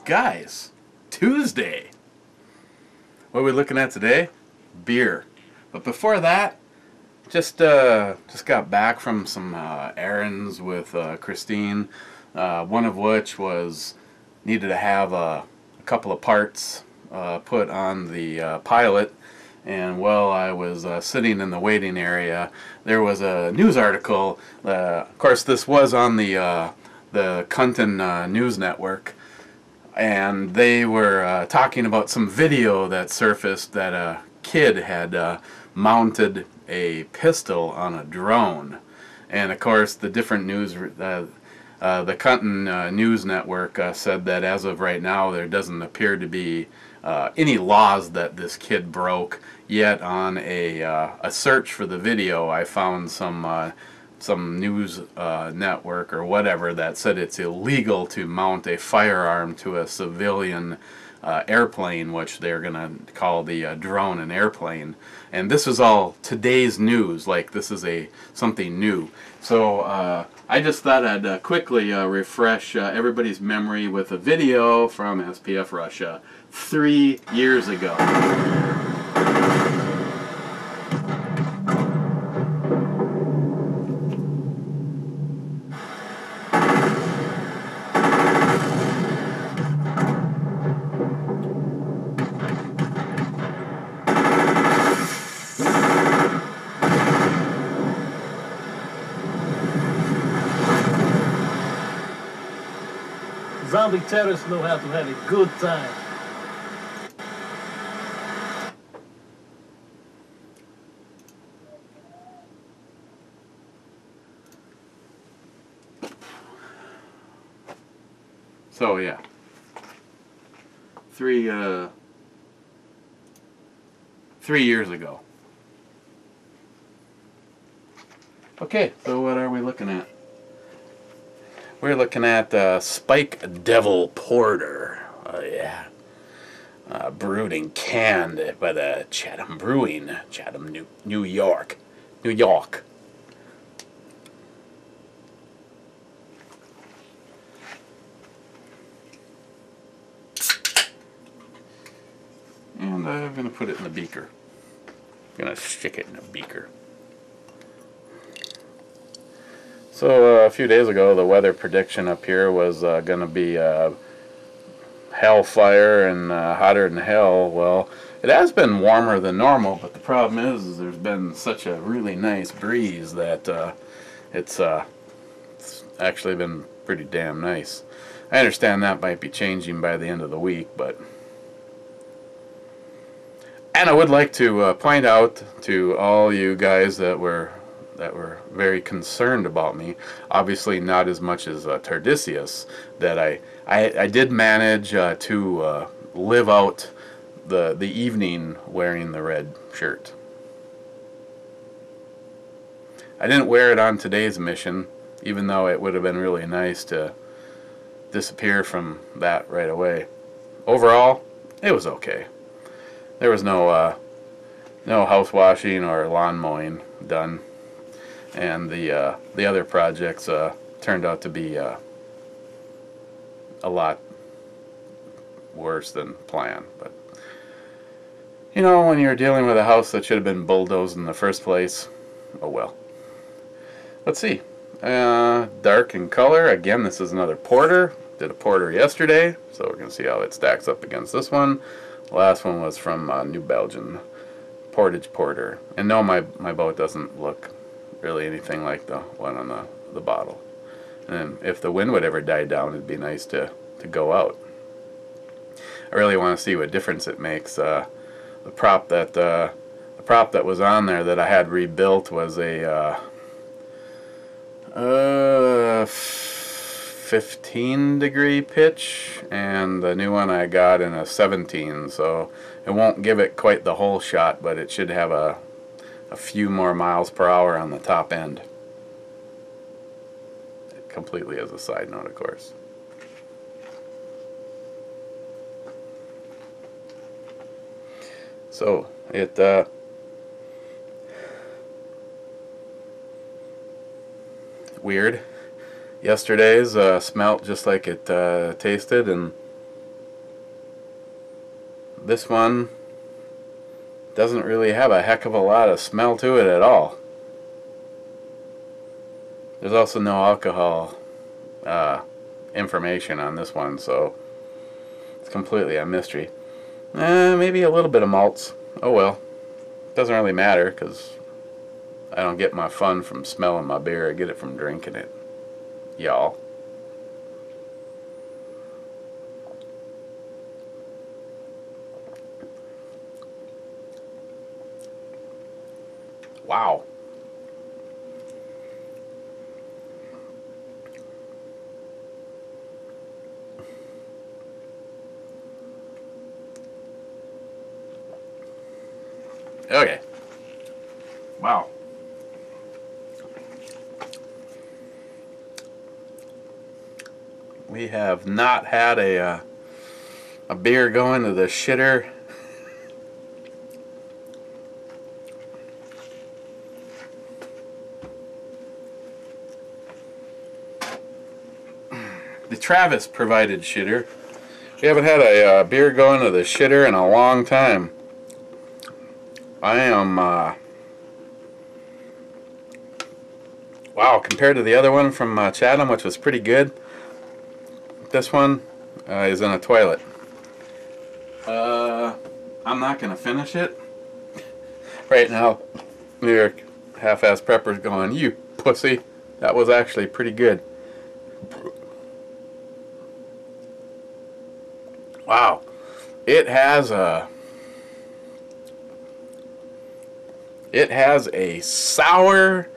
Guys, Tuesday. What are we looking at today? Beer. But before that, just got back from some errands with Christine. One of which was needed to have a couple of parts put on the pilot. And while I was sitting in the waiting area, there was a news article. Of course, this was on the Cunton News Network, and they were talking about some video that surfaced that a kid had mounted a pistol on a drone. And of course, the different news, the Cunton News Network said that as of right now, there doesn't appear to be any laws that this kid broke. Yet on a search for the video, I found some news network or whatever that said it's illegal to mount a firearm to a civilian airplane, which they're gonna call the drone an airplane. And this is all today's news, like this is something new. So I just thought I'd quickly refresh everybody's memory with a video from SPF Russia 3 years ago. Zombie terrorists know how to have a good time. So yeah, three years ago. Okay, so what are we looking at? We're looking at Spike Devil Porter. Oh yeah. Brewed and canned by the Chatham Brewing, Chatham, New York. New York. And I'm going to put it in the beaker. I'm going to stick it in a beaker. So a few days ago, the weather prediction up here was going to be hellfire and hotter than hell. Well, it has been warmer than normal, but the problem is there's been such a really nice breeze that it's actually been pretty damn nice. I understand that might be changing by the end of the week, but... And I would like to point out to all you guys that were very concerned about me, obviously not as much as Tardisius, that I did manage to live out the evening wearing the red shirt. I didn't wear it on today's mission, even though it would have been really nice to disappear from that right away. Overall, it was okay. There was no house washing or lawn mowing done, and the other projects turned out to be a lot worse than planned. But you know, when you're dealing with a house that should have been bulldozed in the first place, oh well. Let's see. Dark in color. Again, this is another porter. Did a porter yesterday, so we're going to see how it stacks up against this one. The last one was from New Belgium, Portage Porter. And no, my boat doesn't look really anything like the one on the bottle. And if the wind would ever die down, it'd be nice to go out. I really want to see what difference it makes. The prop that was on there that I had rebuilt was a 15-degree pitch, and the new one I got in a 17, so it won't give it quite the whole shot, but it should have a few more miles per hour on the top end. Completely as a side note, of course. So it weird. Yesterday's smelt just like it tasted, and this one doesn't really have a heck of a lot of smell to it at all. There's also no alcohol information on this one, so it's completely a mystery. Maybe a little bit of malts. Oh well. Doesn't really matter, because I don't get my fun from smelling my beer. I get it from drinking it. Y'all. Wow. Okay. Wow. We have not had a beer go into the shitter the Travis provided shitter. We haven't had a beer go into the shitter in a long time. I am wow, compared to the other one from Chatham, which was pretty good, this one is in a toilet. I'm not gonna finish it right now. New York half-ass prepper's going, "You pussy, that was actually pretty good." Wow, it has a sour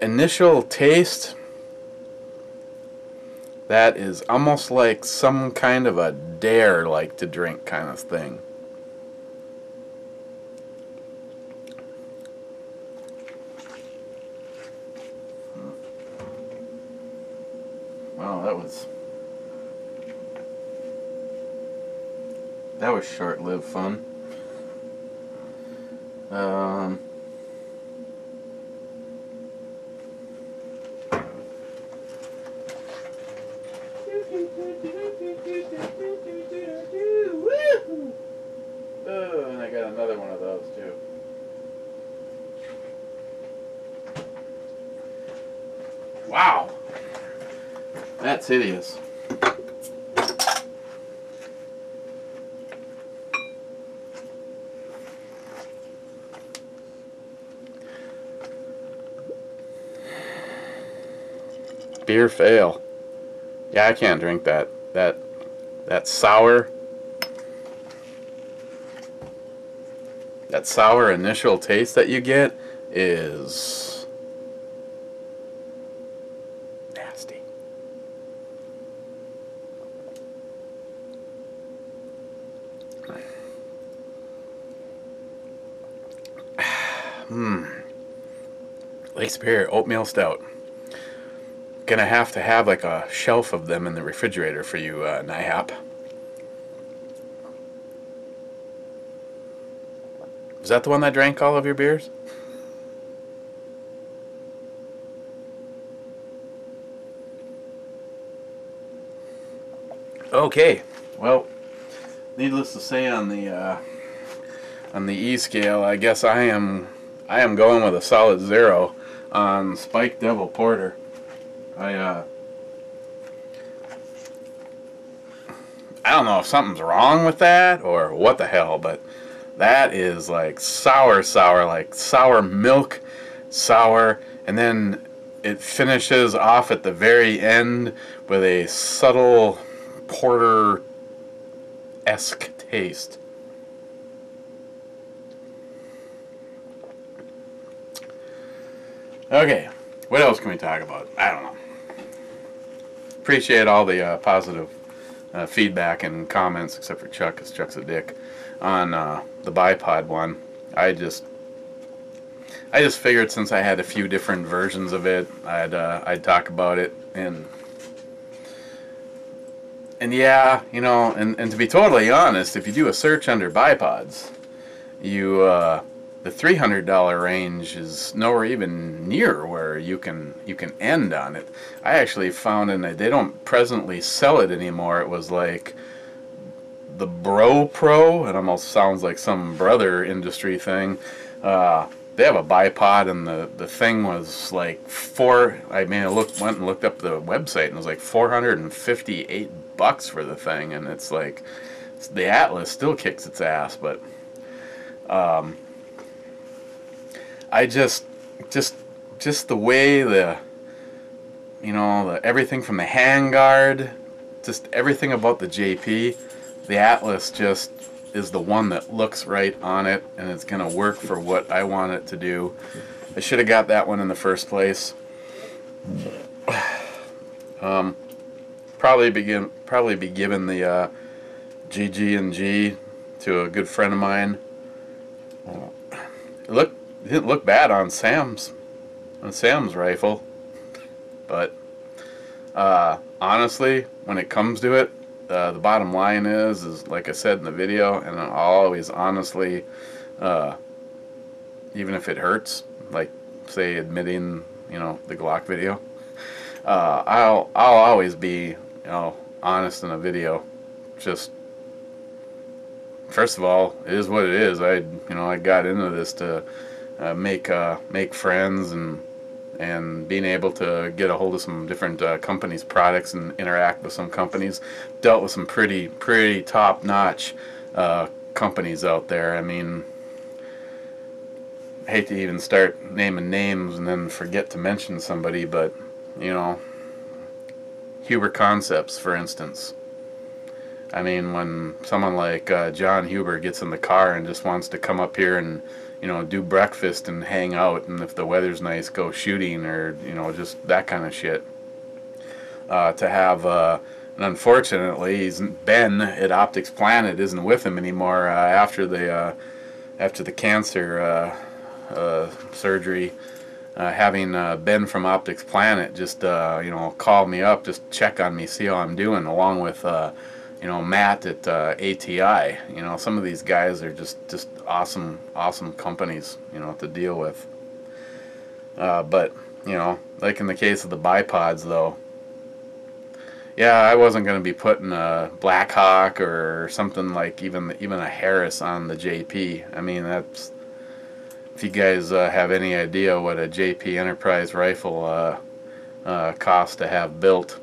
initial taste that is almost like some kind of a dare like to drink kind of thing. Wow, that was short-lived fun. Oh, and I got another one of those too. Wow, that's hideous. Beer fail. Yeah, I can't drink that. That sour initial taste that you get is nasty. Lake Superior Oatmeal Stout. Gonna have to have like a shelf of them in the refrigerator for you, NYHAP. Is that the one that drank all of your beers? Okay, well, needless to say, on the E scale, I guess I am going with a solid 0 on Spike Devil Porter. I don't know if something's wrong with that or what the hell, but that is like sour, like sour milk, sour, and then it finishes off at the very end with a subtle porter-esque taste. Okay, what else can we talk about? I don't know. Appreciate all the positive feedback and comments, except for Chuck, because Chuck's a dick, on the bipod one. I just figured since I had a few different versions of it, I'd talk about it, and yeah, you know, and to be totally honest, if you do a search under bipods, you the $300 range is nowhere even near where you can end on it. I actually found, and they don't presently sell it anymore, it was like the Bro Pro. It almost sounds like some brother industry thing. They have a bipod, and the thing was like I went and looked up the website, and it was like $458 for the thing, and it's like the Atlas still kicks its ass, but I just the way everything from the handguard, just everything about the JP, the Atlas just is the one that looks right on it, and it's going to work for what I want it to do. I should have got that one in the first place. Probably be giving the GG&G to a good friend of mine. It didn't look bad on Sam's rifle, but honestly, when it comes to it, the bottom line is like I said in the video, and I'll always honestly, even if it hurts, like say admitting, the Glock video, I'll always be, honest in a video. Just first of all, it is what it is. I got into this to make friends and being able to get a hold of some different companies' products and interact with some companies. Dealt with some pretty top-notch companies out there. I mean, I hate to even start naming names and then forget to mention somebody, but Huber Concepts, for instance. I mean, when someone like John Huber gets in the car and just wants to come up here and do breakfast and hang out, and if the weather's nice, go shooting, or just that kind of shit. To have, and unfortunately, Ben at Optics Planet isn't with him anymore after the cancer surgery. Having Ben from Optics Planet just call me up, just check on me, see how I'm doing, along with Matt at ATI. Some of these guys are just awesome companies, to deal with. But, like in the case of the bipods, though, yeah, I wasn't going to be putting a Blackhawk or something like even a Harris on the JP. I mean, that's, if you guys have any idea what a JP Enterprise rifle costs to have built,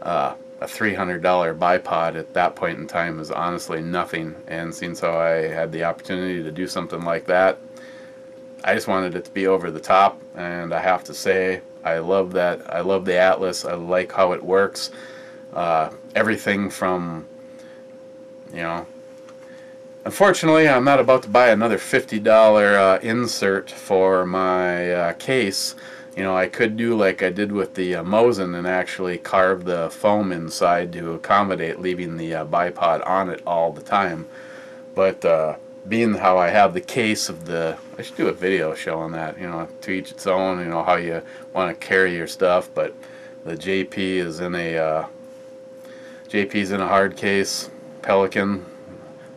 a $300 bipod at that point in time is honestly nothing. And since how I had the opportunity to do something like that, I just wanted it to be over the top. And I have to say, I love that. I love the Atlas. I like how it works. Everything from, unfortunately, I'm not about to buy another $50 insert for my case. I could do like I did with the Mosin and actually carve the foam inside to accommodate leaving the bipod on it all the time. But being how I have the case of I should do a video showing that, to each its own, how you want to carry your stuff. But the JP's in a hard case, Pelican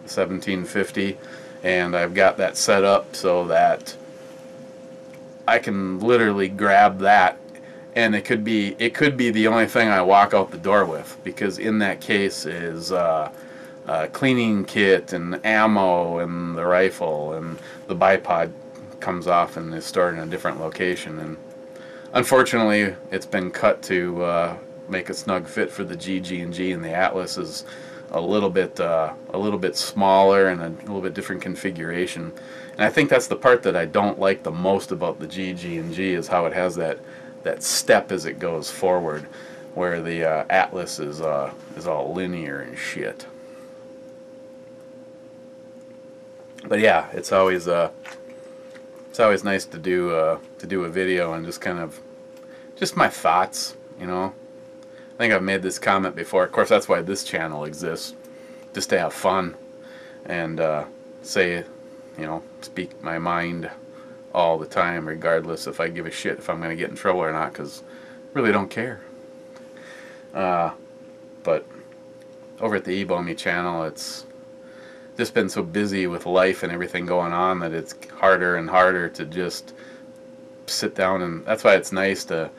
1750, and I've got that set up so that I can literally grab that, and it could be the only thing I walk out the door with, because in that case is a cleaning kit and ammo and the rifle, and the bipod comes off and is stored in a different location. And unfortunately, it's been cut to make a snug fit for the GG&G, and the Atlas is a little bit smaller and a little bit different configuration. And I think that's the part that I don't like the most about the GG&G, is how it has that step as it goes forward, where the Atlas is all linear and shit. But yeah, it's always nice to do a video and just kind of my thoughts. I think I've made this comment before. Of course, that's why this channel exists, just to have fun and say, speak my mind all the time, regardless if I give a shit if I'm going to get in trouble or not, because I really don't care. But over at the ebomey channel, it's just been so busy with life and everything going on that it's harder and harder to just sit down, and that's why it's nice to,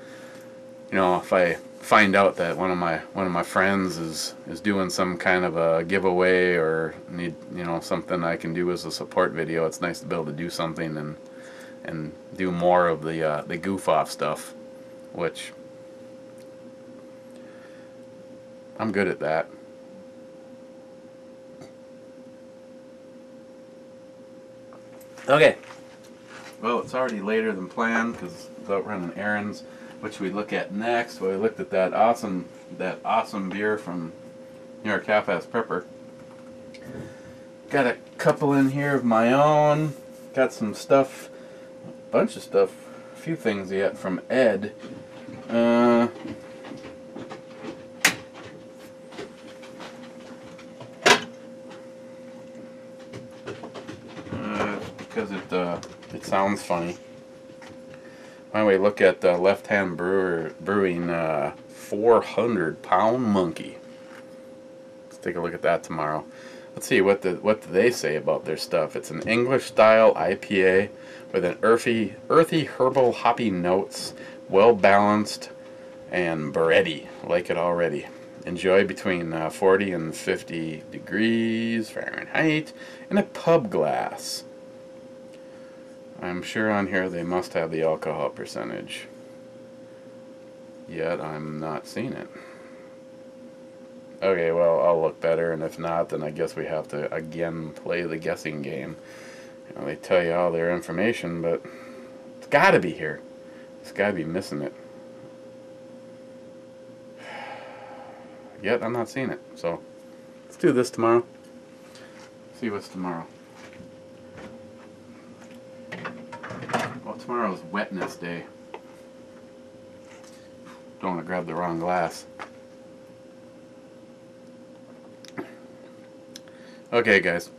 if I find out that one of my friends is doing some kind of a giveaway or need something I can do as a support video. It's nice to be able to do something and do more of the goof off stuff, which I'm good at that. Okay. Well, it's already later than planned because I was out running errands, which we look at next. We looked at that awesome beer from NYHAP Prepper. Got a couple in here of my own. Got some stuff, a bunch of stuff, a few things yet from Ed. Because it sounds funny. Why don't we look at the Left Hand Brewing 400-pound monkey? Let's take a look at that tomorrow. Let's see what do they say about their stuff. It's an English style IPA with an earthy herbal hoppy notes, well balanced and bready. Like it already. Enjoy between 40 and 50 degrees Fahrenheit in a pub glass. I'm sure on here they must have the alcohol percentage. Yet I'm not seeing it. Okay, well, I'll look better, and if not, then I guess we have to again play the guessing game. You know, they tell you all their information, but it's got to be here. It's got to be missing it. Yet I'm not seeing it. So let's do this tomorrow. See what's tomorrow. Well, tomorrow's wetness day. Don't want to grab the wrong glass. Okay, guys.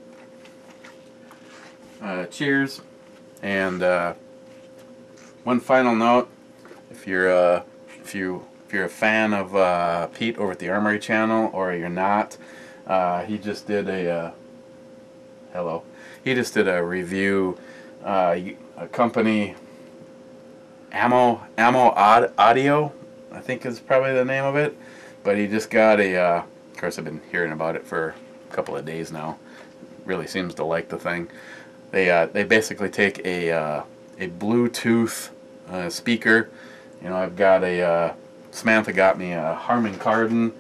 Cheers. And one final note: if you're a fan of Pete over at the Armory channel, or you're not, he just did a He just did a review. A company, Ammo Audio, I think is probably the name of it. But he just got a. Of course, I've been hearing about it for a couple of days now. Really seems to like the thing. They basically take a Bluetooth speaker. You know, I've got Samantha got me a Harman Kardon.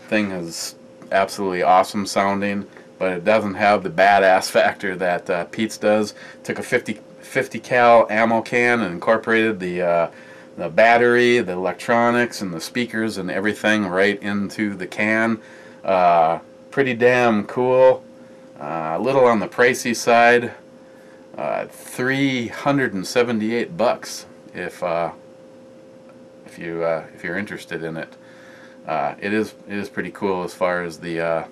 Thing is absolutely awesome sounding, but it doesn't have the badass factor that Pete's does. Took a 50 cal ammo can and incorporated the battery, the electronics, and the speakers and everything right into the can. Pretty damn cool. A little on the pricey side. $378 if you're interested in it. It is pretty cool as far as the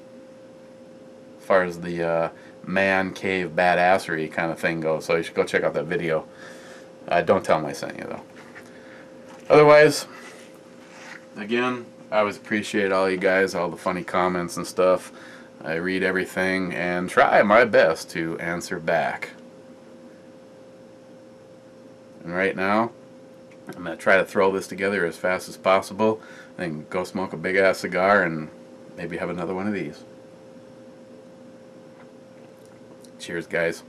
man cave badassery kind of thing goes. So you should go check out that video. Don't tell them I sent you though. Otherwise, again, I always appreciate all you guys, all the funny comments and stuff. I read everything and try my best to answer back. And right now, I'm going to try to throw this together as fast as possible, then go smoke a big ass cigar and maybe have another one of these. Cheers, guys.